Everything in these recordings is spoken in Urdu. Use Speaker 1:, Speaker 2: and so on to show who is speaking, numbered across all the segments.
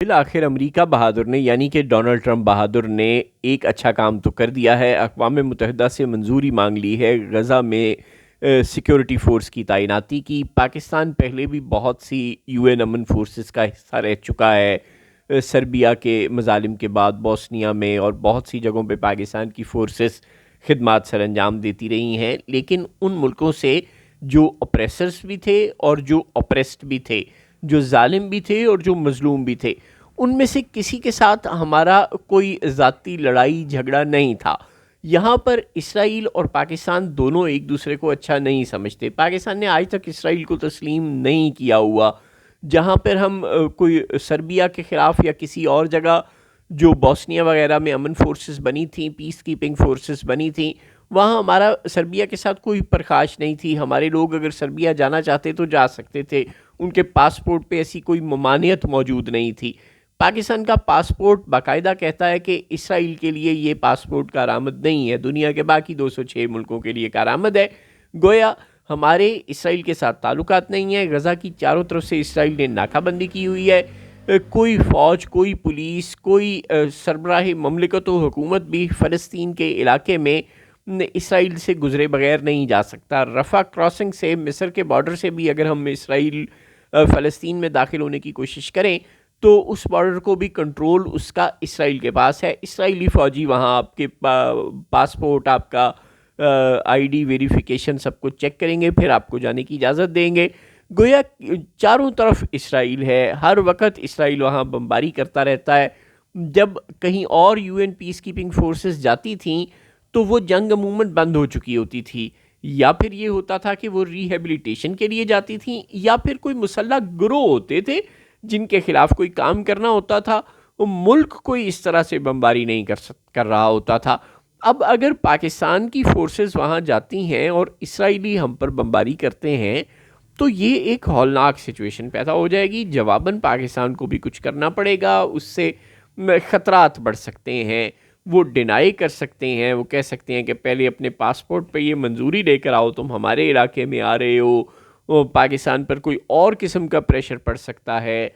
Speaker 1: بالآخر امریکہ بہادر نے یعنی کہ ڈونلڈ ٹرمپ بہادر نے ایک اچھا کام تو کر دیا ہے، اقوام متحدہ سے منظوری مانگ لی ہے غزہ میں سیکیورٹی فورس کی تعیناتی کی۔ پاکستان پہلے بھی بہت سی یو این امن فورسز کا حصہ رہ چکا ہے، سربیا کے مظالم کے بعد بوسنیا میں اور بہت سی جگہوں پہ پاکستان کی فورسز خدمات سر انجام دیتی رہی ہیں، لیکن ان ملکوں سے جو اپریسرز بھی تھے اور جو اپریسڈ بھی تھے، جو ظالم بھی تھے اور جو مظلوم بھی تھے، ان میں سے کسی کے ساتھ ہمارا کوئی ذاتی لڑائی جھگڑا نہیں تھا۔ یہاں پر اسرائیل اور پاکستان دونوں ایک دوسرے کو اچھا نہیں سمجھتے۔ پاکستان نے آج تک اسرائیل کو تسلیم نہیں کیا ہوا۔ جہاں پر ہم کوئی سربیا کے خلاف یا کسی اور جگہ جو بوسنیا وغیرہ میں امن فورسز بنی تھیں، پیس کیپنگ فورسز بنی تھیں، وہاں ہمارا سربیا کے ساتھ کوئی پرخاش نہیں تھی۔ ہمارے لوگ اگر سربیا جانا چاہتے تو جا سکتے تھے، ان کے پاسپورٹ پہ ایسی کوئی ممانعت موجود نہیں تھی۔ پاکستان کا پاسپورٹ باقاعدہ کہتا ہے کہ اسرائیل کے لیے یہ پاسپورٹ کارآمد نہیں ہے، دنیا کے باقی 206 ملکوں کے لیے کارآمد ہے۔ گویا ہمارے اسرائیل کے ساتھ تعلقات نہیں ہیں۔ غزہ کی چاروں طرف سے اسرائیل نے ناکہ بندی کی ہوئی ہے۔ کوئی فوج، کوئی پولیس، کوئی سربراہ مملکت و حکومت بھی فلسطین کے علاقے میں اسرائیل سے گزرے بغیر نہیں جا سکتا۔ رفح کراسنگ سے، مصر کے بارڈر سے بھی اگر ہم اسرائیل فلسطین میں داخل ہونے کی کوشش کریں تو اس بارڈر کو بھی کنٹرول اس کا اسرائیل کے پاس ہے۔ اسرائیلی فوجی وہاں آپ کے پاسپورٹ، آپ کا آئی ڈی ویریفیکیشن سب کچھ چیک کریں گے، پھر آپ کو جانے کی اجازت دیں گے۔ گویا چاروں طرف اسرائیل ہے، ہر وقت اسرائیل وہاں بمباری کرتا رہتا ہے۔ جب کہیں اور U N peacekeeping forces جاتی تھیں تو وہ جنگ عموماً بند ہو چکی ہوتی تھی، یا پھر یہ ہوتا تھا کہ وہ ریہیبلیٹیشن کے لیے جاتی تھیں، یا پھر کوئی مسلح گروہ ہوتے تھے جن کے خلاف کوئی کام کرنا ہوتا تھا۔ وہ ملک کوئی اس طرح سے بمباری نہیں کر رہا ہوتا تھا۔ اب اگر پاکستان کی فورسز وہاں جاتی ہیں اور اسرائیلی ہم پر بمباری کرتے ہیں تو یہ ایک ہولناک سچویشن پیدا ہو جائے گی۔ جواباً پاکستان کو بھی کچھ کرنا پڑے گا، اس سے خطرات بڑھ سکتے ہیں۔ وہ ڈینائی کر سکتے ہیں، وہ کہہ سکتے ہیں کہ پہلے اپنے پاسپورٹ پہ یہ منظوری لے کر آؤ، تم ہمارے علاقے میں آ رہے ہو۔ پاکستان پر کوئی اور قسم کا پریشر پڑ سکتا ہے،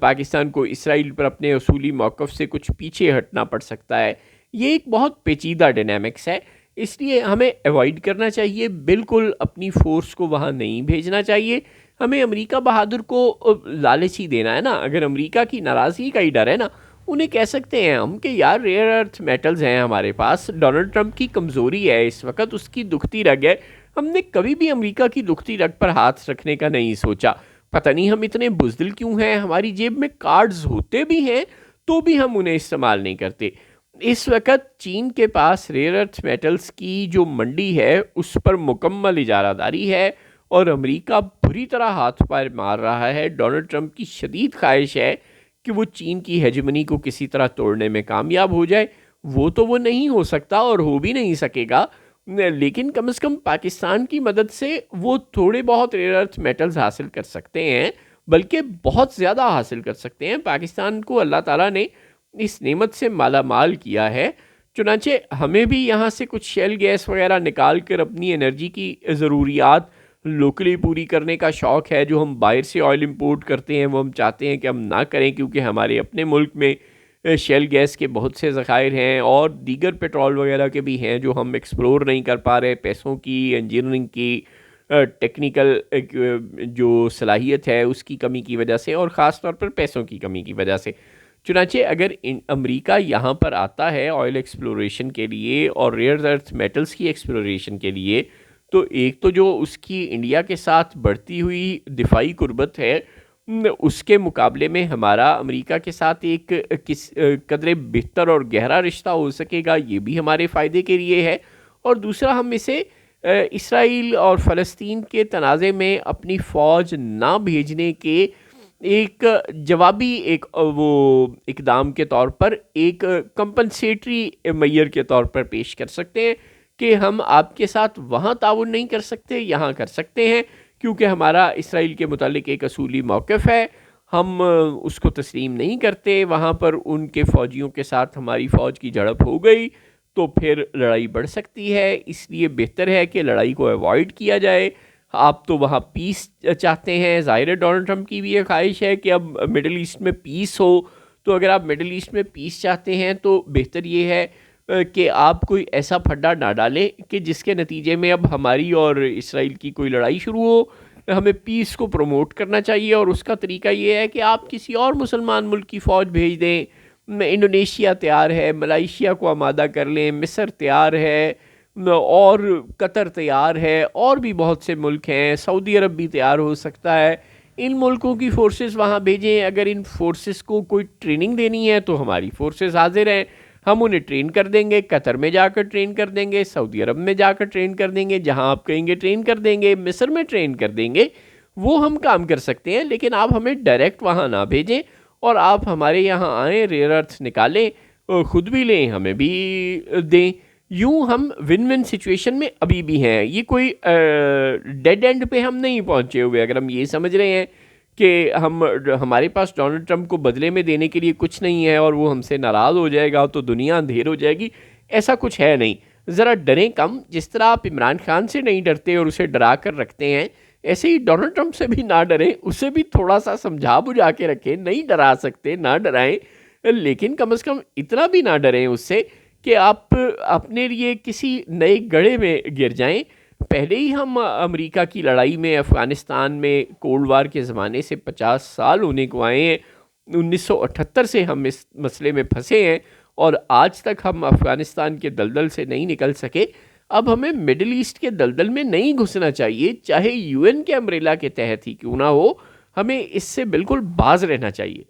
Speaker 1: پاکستان کو اسرائیل پر اپنے اصولی موقف سے کچھ پیچھے ہٹنا پڑ سکتا ہے۔ یہ ایک بہت پیچیدہ ڈائنامکس ہے، اس لیے ہمیں ایوائڈ کرنا چاہیے، بالکل اپنی فورس کو وہاں نہیں بھیجنا چاہیے۔ ہمیں امریکہ بہادر کو لالچ ہی دینا ہے نا، اگر امریکہ کی ناراضگی کا ہی ڈر ہے نا، انہیں کہہ سکتے ہیں ہم کہ یار ریئر ارتھ میٹلز ہیں ہمارے پاس، ڈونلڈ ٹرمپ کی کمزوری ہے اس وقت، اس کی دکھتی رگ ہے، ہم نے کبھی بھی امریکہ کی دکھتی رگ پر ہاتھ رکھنے کا نہیں سوچا۔ پتہ نہیں ہم اتنے بزدل کیوں ہیں، ہماری جیب میں کارڈز ہوتے بھی ہیں تو بھی ہم انہیں استعمال نہیں کرتے۔ اس وقت چین کے پاس ریئر ارتھ میٹلز کی جو منڈی ہے اس پر مکمل اجارہ داری ہے، اور امریکہ بری طرح ہاتھ پیر مار رہا ہے۔ ڈونلڈ ٹرمپ کی شدید خواہش ہے کہ وہ چین کی ہیجمنی کو کسی طرح توڑنے میں کامیاب ہو جائے۔ وہ نہیں ہو سکتا اور ہو بھی نہیں سکے گا، لیکن کم از کم پاکستان کی مدد سے وہ تھوڑے بہت ریئر ارتھ میٹلز حاصل کر سکتے ہیں، بلکہ بہت زیادہ حاصل کر سکتے ہیں۔ پاکستان کو اللہ تعالیٰ نے اس نعمت سے مالا مال کیا ہے، چنانچہ ہمیں بھی یہاں سے کچھ شیل گیس وغیرہ نکال کر اپنی انرجی کی ضروریات لوکلی پوری کرنے کا شوق ہے۔ جو ہم باہر سے آئل امپورٹ کرتے ہیں وہ ہم چاہتے ہیں کہ ہم نہ کریں، کیونکہ ہمارے اپنے ملک میں شیل گیس کے بہت سے ذخائر ہیں، اور دیگر پیٹرول وغیرہ کے بھی ہیں جو ہم ایکسپلور نہیں کر پا رہے، پیسوں کی، انجینئرنگ کی، ٹیکنیکل جو صلاحیت ہے اس کی کمی کی وجہ سے، اور خاص طور پر پیسوں کی کمی کی وجہ سے۔ چنانچہ اگر امریکہ یہاں پر آتا ہے آئل ایکسپلوریشن کے لیے اور ریئر ارتھ میٹلز کی ایکسپلوریشن کے لیے، تو ایک تو جو اس کی انڈیا کے ساتھ بڑھتی ہوئی دفاعی قربت ہے، اس کے مقابلے میں ہمارا امریکہ کے ساتھ ایک قدرے بہتر اور گہرا رشتہ ہو سکے گا، یہ بھی ہمارے فائدے کے لیے ہے۔ اور دوسرا، ہم اسے اسرائیل اور فلسطین کے تنازع میں اپنی فوج نہ بھیجنے کے ایک جوابی ایک وہ اقدام کے طور پر، ایک کمپنسیٹری میئر کے طور پر پیش کر سکتے ہیں کہ ہم آپ کے ساتھ وہاں تعاون نہیں کر سکتے، یہاں کر سکتے ہیں، کیونکہ ہمارا اسرائیل کے متعلق ایک اصولی موقف ہے، ہم اس کو تسلیم نہیں کرتے۔ وہاں پر ان کے فوجیوں کے ساتھ ہماری فوج کی جھڑپ ہو گئی تو پھر لڑائی بڑھ سکتی ہے، اس لیے بہتر ہے کہ لڑائی کو ایوائڈ کیا جائے۔ آپ تو وہاں پیس چاہتے ہیں، ظاہر ہے ڈونلڈ ٹرمپ کی بھی یہ خواہش ہے کہ اب مڈل ایسٹ میں پیس ہو. تو اگر آپ مڈل ایسٹ میں پیس چاہتے ہیں تو بہتر یہ ہے کہ آپ کوئی ایسا پھڈا نہ ڈالیں کہ جس کے نتیجے میں اب ہماری اور اسرائیل کی کوئی لڑائی شروع ہو. ہمیں پیس کو پروموٹ کرنا چاہیے، اور اس کا طریقہ یہ ہے کہ آپ کسی اور مسلمان ملک کی فوج بھیج دیں. انڈونیشیا تیار ہے، ملائیشیا کو آمادہ کر لیں، مصر تیار ہے، اور قطر تیار ہے، اور بھی بہت سے ملک ہیں، سعودی عرب بھی تیار ہو سکتا ہے. ان ملکوں کی فورسز وہاں بھیجیں. اگر ان فورسز کو کوئی ٹریننگ دینی ہے تو ہماری فورسز حاضر ہیں، ہم انہیں ٹرین کر دیں گے. قطر میں جا کر ٹرین کر دیں گے، سعودی عرب میں جا کر ٹرین کر دیں گے، جہاں آپ کہیں گے ٹرین کر دیں گے، مصر میں ٹرین کر دیں گے. وہ ہم کام کر سکتے ہیں، لیکن آپ ہمیں ڈائریکٹ وہاں نہ بھیجیں، اور آپ ہمارے یہاں آئیں، ریئر ارتھ نکالیں، خود بھی لیں، ہمیں بھی دیں. یوں ہم ون ون سچویشن میں ابھی بھی ہیں. یہ کوئی ڈیڈ اینڈ پہ ہم نہیں پہنچے ہوئے. اگر ہم یہ سمجھ رہے ہیں کہ ہمارے پاس ڈونلڈ ٹرمپ کو بدلے میں دینے کے لیے کچھ نہیں ہے اور وہ ہم سے ناراض ہو جائے گا تو دنیا اندھیر ہو جائے گی، ایسا کچھ ہے نہیں. ذرا ڈریں کم. جس طرح آپ عمران خان سے نہیں ڈرتے اور اسے ڈرا کر رکھتے ہیں، ایسے ہی ڈونلڈ ٹرمپ سے بھی نہ ڈریں، اسے بھی تھوڑا سا سمجھا بجھا کے رکھیں. نہیں ڈرا سکتے نہ ڈرائیں، لیکن کم از کم اتنا بھی نہ ڈریں اس سے کہ آپ اپنے لیے کسی نئے گڑھے میں گر جائیں. پہلے ہی ہم امریکہ کی لڑائی میں، افغانستان میں کولڈ وار کے زمانے سے 50 سال ہونے کو آئے ہیں. 1978 سے ہم اس مسئلے میں پھنسے ہیں اور آج تک ہم افغانستان کے دلدل سے نہیں نکل سکے. اب ہمیں مڈل ایسٹ کے دلدل میں نہیں گھسنا چاہیے، چاہے UN کے امبریلا کے تحت ہی کیوں نہ ہو. ہمیں اس سے بالکل باز رہنا چاہیے.